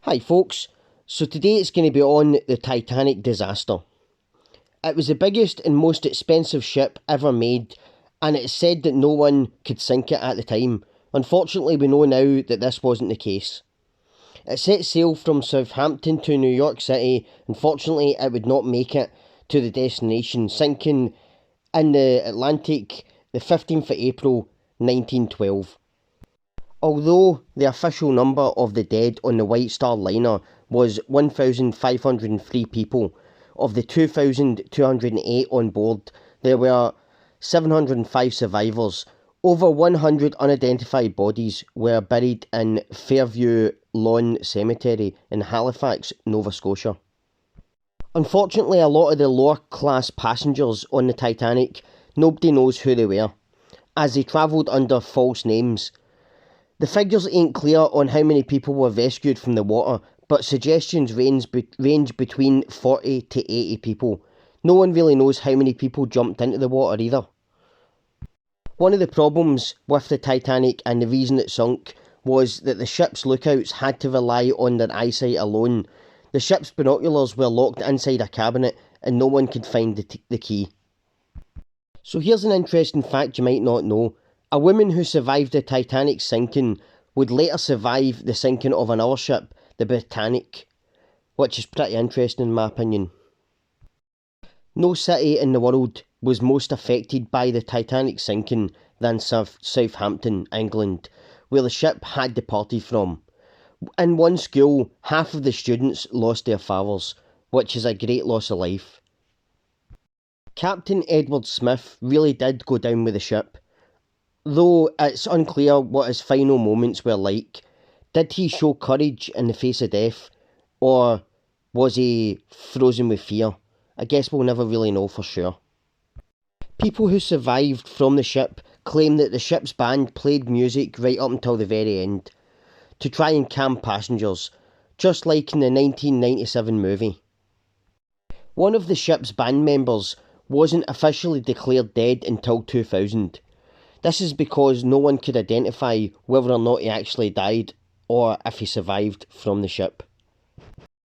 Hi folks, so today it's going to be on the Titanic Disaster. It was the biggest and most expensive ship ever made, and it's said that no one could sink it at the time. Unfortunately, we know now that this wasn't the case. It set sail from Southampton to New York City. Unfortunately, it would not make it to the destination, sinking in the Atlantic the 15th of April 1912. Although the official number of the dead on the White Star liner was 1,503 people, of the 2,208 on board, there were 705 survivors. Over 100 unidentified bodies were buried in Fairview Lawn Cemetery in Halifax, Nova Scotia. Unfortunately, a lot of the lower class passengers on the Titanic, nobody knows who they were, as they travelled under false names. The figures ain't clear on how many people were rescued from the water, but suggestions range between 40 to 80 people. No one really knows how many people jumped into the water either. One of the problems with the Titanic and the reason it sunk was that the ship's lookouts had to rely on their eyesight alone. The ship's binoculars were locked inside a cabinet and no one could find the key. So here's an interesting fact you might not know. A woman who survived the Titanic sinking would later survive the sinking of another ship, the Titanic, which is pretty interesting in my opinion. No city in the world was most affected by the Titanic sinking than Southampton, England, where the ship had departed from. In one school, half of the students lost their fathers, which is a great loss of life. Captain Edward Smith really did go down with the ship. Though it's unclear what his final moments were like. Did he show courage in the face of death, or was he frozen with fear? I guess we'll never really know for sure. People who survived from the ship claim that the ship's band played music right up until the very end, to try and calm passengers, just like in the 1997 movie. One of the ship's band members wasn't officially declared dead until 2000. This is because no one could identify whether or not he actually died or if he survived from the ship.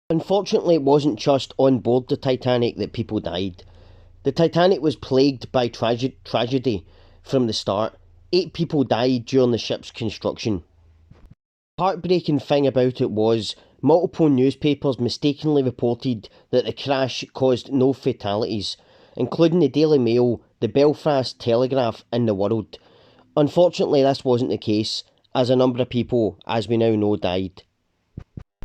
Unfortunately, it wasn't just on board the Titanic that people died. The Titanic was plagued by tragedy from the start. 8 people died during the ship's construction. The heartbreaking thing about it was multiple newspapers mistakenly reported that the crash caused no fatalities, including the Daily Mail, the Belfast Telegraph and the World. Unfortunately, this wasn't the case, as a number of people, as we now know, died.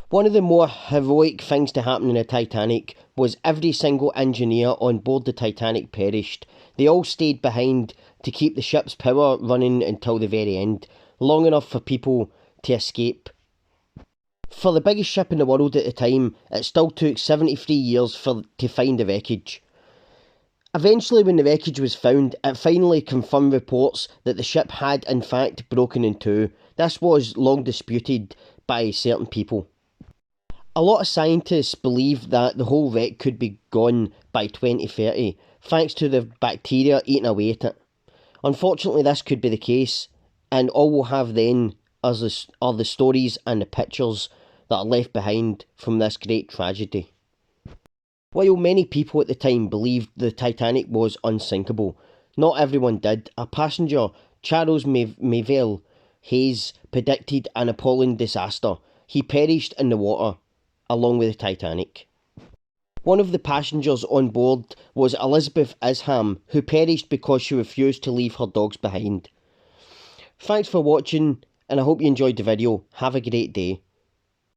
One of the more heroic things to happen in the Titanic was every single engineer on board the Titanic perished. They all stayed behind to keep the ship's power running until the very end, long enough for people to escape. For the biggest ship in the world at the time, it still took 73 years to find the wreckage. Eventually, when the wreckage was found, it finally confirmed reports that the ship had in fact broken in two. This was long disputed by certain people. A lot of scientists believe that the whole wreck could be gone by 2030, thanks to the bacteria eating away at it. Unfortunately, this could be the case, and all we'll have then are the stories and the pictures that are left behind from this great tragedy. While many people at the time believed the Titanic was unsinkable, not everyone did. A passenger, Charles Mayvell Hayes, predicted an appalling disaster. He perished in the water, along with the Titanic. One of the passengers on board was Elizabeth Isham, who perished because she refused to leave her dogs behind. Thanks for watching, and I hope you enjoyed the video. Have a great day.